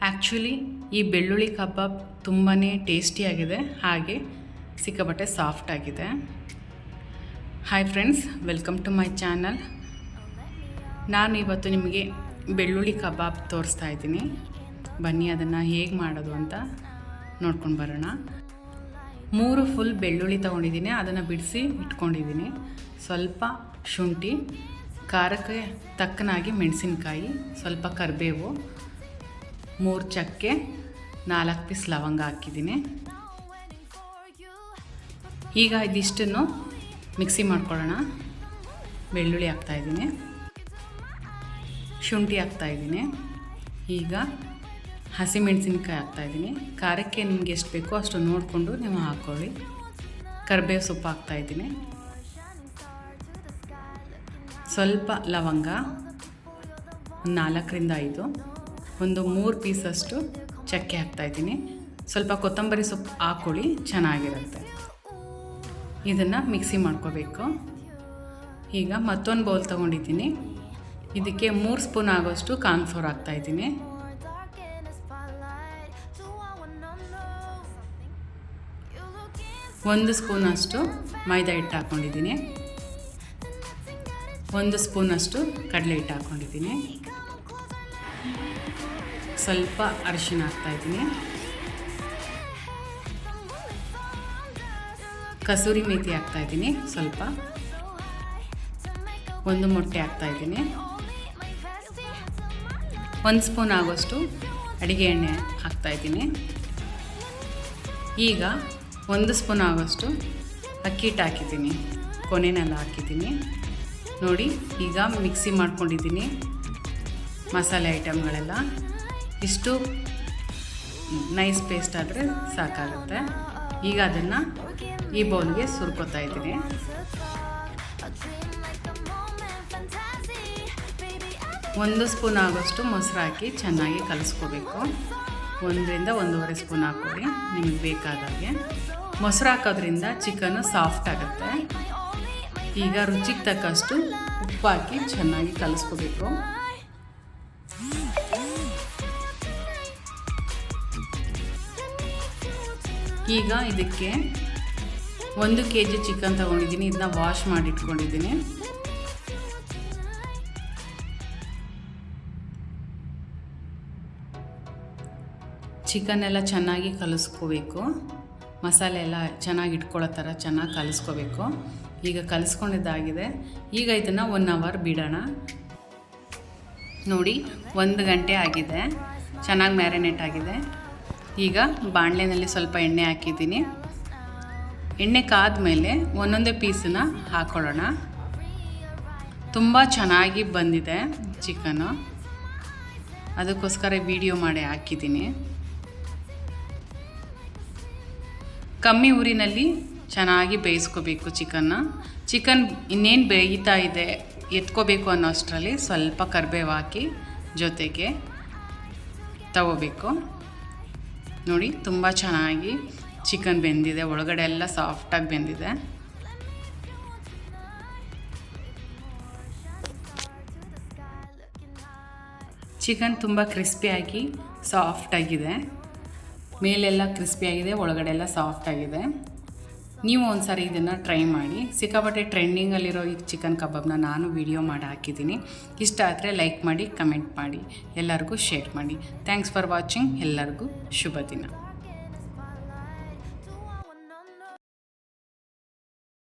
Actually ಈ ಬೆಳ್ಳುಳ್ಳಿ ಕಬಾಬ್ ತುಂಬಾ ಟೇಸ್ಟಿಯಾಗಿದೆ, ಹಾಗೆ ಸಿಕ್ಕಾಪಟ್ಟೆ ಸಾಫ್ಟ್ ಆಗಿದೆ. Hi friends, welcome to my channel. ನಾನು ಇವತ್ತು ನಿಮಗೆ ಬೆಳ್ಳುಳ್ಳಿ ಕಬಾಬ್ ತೋರಿಸ್ತಾ ಇದ್ದೀನಿ. ಬನ್ನಿ ಅದನ್ನು ಹೇಗೆ ಮಾಡೋದು ಅಂತ ನೋಡ್ಕೊಂಡು ಬರೋಣ. 3 ಫುಲ್ ಬೆಳ್ಳುಳ್ಳಿ ತೊಗೊಂಡಿದ್ದೀನಿ, ಅದನ್ನು ಬಿಡಿಸಿ ಇಟ್ಕೊಂಡಿದ್ದೀನಿ. ಸ್ವಲ್ಪ ಶುಂಠಿ, ಖಾರಕ್ಕೆ ತಕ್ಕನಾಗಿ ಮೆಣಸಿನ್ಕಾಯಿ, ಸ್ವಲ್ಪ ಕರಿಬೇವು, 3 ಚಕ್ಕೆ, 4 ಪೀಸ್ ಲವಂಗ ಹಾಕಿದ್ದೀನಿ. ಈಗ ಇದಿಷ್ಟನ್ನು ಮಿಕ್ಸಿ ಮಾಡ್ಕೊಳ್ಳೋಣ. ಬೆಳ್ಳುಳ್ಳಿ ಹಾಕ್ತಾಯಿದ್ದೀನಿ, ಶುಂಠಿ ಹಾಕ್ತಾಯಿದ್ದೀನಿ, ಈಗ ಹಸಿಮೆಣಸಿನ್ಕಾಯಿ ಹಾಕ್ತಾಯಿದ್ದೀನಿ. ಖಾರಕ್ಕೆ ನಿಮಗೆ ಎಷ್ಟು ಬೇಕೋ ಅಷ್ಟು ನೋಡಿಕೊಂಡು ನೀವು ಹಾಕ್ಕೊಳ್ಳಿ. ಕರಿಬೇವು ಸೊಪ್ಪು ಹಾಕ್ತಾಯಿದ್ದೀನಿ, ಸ್ವಲ್ಪ ಲವಂಗ, 4ರಿಂದ 5, ಒಂದು 3 ಪೀಸಷ್ಟು ಚಕ್ಕೆ ಹಾಕ್ತಾಯಿದ್ದೀನಿ. ಸ್ವಲ್ಪ ಕೊತ್ತಂಬರಿ ಸೊಪ್ಪು ಹಾಕ್ಕೊಳ್ಳಿ, ಚೆನ್ನಾಗಿರುತ್ತೆ. ಇದನ್ನು ಮಿಕ್ಸಿ ಮಾಡ್ಕೋಬೇಕು. ಈಗ ಮತ್ತೊಂದು ಬೌಲ್ ತೊಗೊಂಡಿದ್ದೀನಿ, ಇದಕ್ಕೆ 3 ಸ್ಪೂನ್ ಆಗೋಷ್ಟು ಕಾರ್ನ್ಫ್ಲೋರ್ ಹಾಕ್ತಾಯಿದ್ದೀನಿ. 1 ಸ್ಪೂನಷ್ಟು ಮೈದಾ ಹಿಟ್ಟು ಹಾಕ್ಕೊಂಡಿದ್ದೀನಿ, 1 ಸ್ಪೂನಷ್ಟು ಕಡಲೆ ಹಿಟ್ಟು ಹಾಕ್ಕೊಂಡಿದ್ದೀನಿ, ಸ್ವಲ್ಪ ಅರಿಶಿನ ಹಾಕ್ತಾಯಿದ್ದೀನಿ, ಕಸೂರಿ ಮೇಥಿ ಹಾಕ್ತಾಯಿದ್ದೀನಿ, ಸ್ವಲ್ಪ 1 ಮೊಟ್ಟೆ ಹಾಕ್ತಾಯಿದ್ದೀನಿ, 1 ಸ್ಪೂನ್ ಆಗೋಷ್ಟು ಅಡುಗೆ ಎಣ್ಣೆ ಹಾಕ್ತಾಯಿದ್ದೀನಿ. ಈಗ 1 ಸ್ಪೂನ್ ಆಗೋಷ್ಟು ಅಕ್ಕಿ ಹಿಟ್ಟು ಹಾಕಿದ್ದೀನಿ, ಕೊನೆನೆಲ್ಲ ಹಾಕಿದ್ದೀನಿ ನೋಡಿ. ಈಗ ಮಿಕ್ಸಿ ಮಾಡ್ಕೊಂಡಿದ್ದೀನಿ ಮಸಾಲೆ ಐಟಮ್ಗಳೆಲ್ಲ. ಇಷ್ಟು ನೈಸ್ ಪೇಸ್ಟ್ ಆದರೆ ಸಾಕಾಗುತ್ತೆ. ಈಗ ಅದನ್ನು ಈ ಬೌಲ್ಗೆ ಸುರ್ಕೋತಾ ಇದ್ದೀನಿ. ಒಂದು ಸ್ಪೂನ್ ಆಗೋಷ್ಟು ಮೊಸರು ಹಾಕಿ ಚೆನ್ನಾಗಿ ಕಲಿಸ್ಕೋಬೇಕು. 1ರಿಂದ 1.5 ಸ್ಪೂನ್ ಹಾಕ್ಕೊಳ್ಳಿ ನಿಮಗೆ ಬೇಕಾದಾಗೆ. ಮೊಸರು ಹಾಕೋದ್ರಿಂದ ಚಿಕನ್ನು ಸಾಫ್ಟ್ ಆಗುತ್ತೆ. ಈಗ ರುಚಿಗೆ ತಕ್ಕಷ್ಟು ಉಪ್ಪು ಹಾಕಿ ಚೆನ್ನಾಗಿ ಕಲಿಸ್ಕೋಬೇಕು. ಈಗ ಇದಕ್ಕೆ 1 kg ಚಿಕನ್ ತೊಗೊಂಡಿದ್ದೀನಿ, ಇದನ್ನ ವಾಶ್ ಮಾಡಿ ಇಟ್ಕೊಂಡಿದ್ದೀನಿ. ಚಿಕನ್ ಎಲ್ಲ ಚೆನ್ನಾಗಿ ಕಲಿಸ್ಕೋಬೇಕು, ಮಸಾಲೆ ಎಲ್ಲ ಚೆನ್ನಾಗಿ ಇಟ್ಕೊಳ್ಳೋ ಥರ ಚೆನ್ನಾಗಿ ಕಲಿಸ್ಕೋಬೇಕು. ಈಗ ಕಲಿಸ್ಕೊಂಡಿದ್ದಾಗಿದೆ. ಈಗ ಇದನ್ನು 1 ಅವರ್ ಬಿಡೋಣ. ನೋಡಿ 1 ಗಂಟೆ ಆಗಿದೆ, ಚೆನ್ನಾಗಿ ಮ್ಯಾರಿನೇಟ್ ಆಗಿದೆ. ಈಗ ಬಾಣಲೆಯಲ್ಲಿ ಸ್ವಲ್ಪ ಎಣ್ಣೆ ಹಾಕಿದ್ದೀನಿ. ಎಣ್ಣೆ ಕಾದ್ಮೇಲೆ ಒಂದೊಂದೇ ಪೀಸನ್ನ ಹಾಕ್ಕೊಳ್ಳೋಣ. ತುಂಬ ಚೆನ್ನಾಗಿ ಬಂದಿದೆ ಚಿಕನ್ನು, ಅದಕ್ಕೋಸ್ಕರ ವಿಡಿಯೋ ಮಾಡಿ ಹಾಕಿದ್ದೀನಿ. ಕಮ್ಮಿ ಊರಿನಲ್ಲಿ ಚೆನ್ನಾಗಿ ಬೇಯಿಸ್ಕೋಬೇಕು ಚಿಕನ್ ಇನ್ನೇನು ಬೇಯ್ತಾ ಇದೆ, ಎತ್ಕೋಬೇಕು ಅನ್ನೋ ಅಷ್ಟರಲ್ಲಿ ಸ್ವಲ್ಪ ಕರಿಬೇವು ಹಾಕಿ ಜೊತೆಗೆ ತಗೋಬೇಕು. ನೋಡಿ ತುಂಬ ಚೆನ್ನಾಗಿ ಚಿಕನ್ ಬೆಂದಿದೆ, ಒಳಗಡೆ ಎಲ್ಲ ಸಾಫ್ಟಾಗಿ ಬೆಂದಿದೆ. ಚಿಕನ್ ತುಂಬ ಕ್ರಿಸ್ಪಿಯಾಗಿ ಸಾಫ್ಟಾಗಿದೆ, ಮೇಲೆಲ್ಲ ಕ್ರಿಸ್ಪಿಯಾಗಿದೆ, ಒಳಗಡೆ ಎಲ್ಲ ಸಾಫ್ಟಾಗಿದೆ. ನೀವು ಒಂದು ಸಾರಿ ಇದನ್ನು ಟ್ರೈ ಮಾಡಿ. ಸಿಕ್ಕಾಪಟ್ಟೆ ಟ್ರೆಂಡಿಂಗಲ್ಲಿರೋ ಈ ಚಿಕನ್ ಕಬಾಬ್ನ ನಾನು ವಿಡಿಯೋ ಮಾಡಿ ಹಾಕಿದ್ದೀನಿ. ಇಷ್ಟ ಆದರೆ ಲೈಕ್ ಮಾಡಿ, ಕಮೆಂಟ್ ಮಾಡಿ, ಎಲ್ಲರಿಗೂ ಶೇರ್ ಮಾಡಿ. Thanks for watching. ಎಲ್ಲರಿಗೂ ಶುಭ ದಿನ.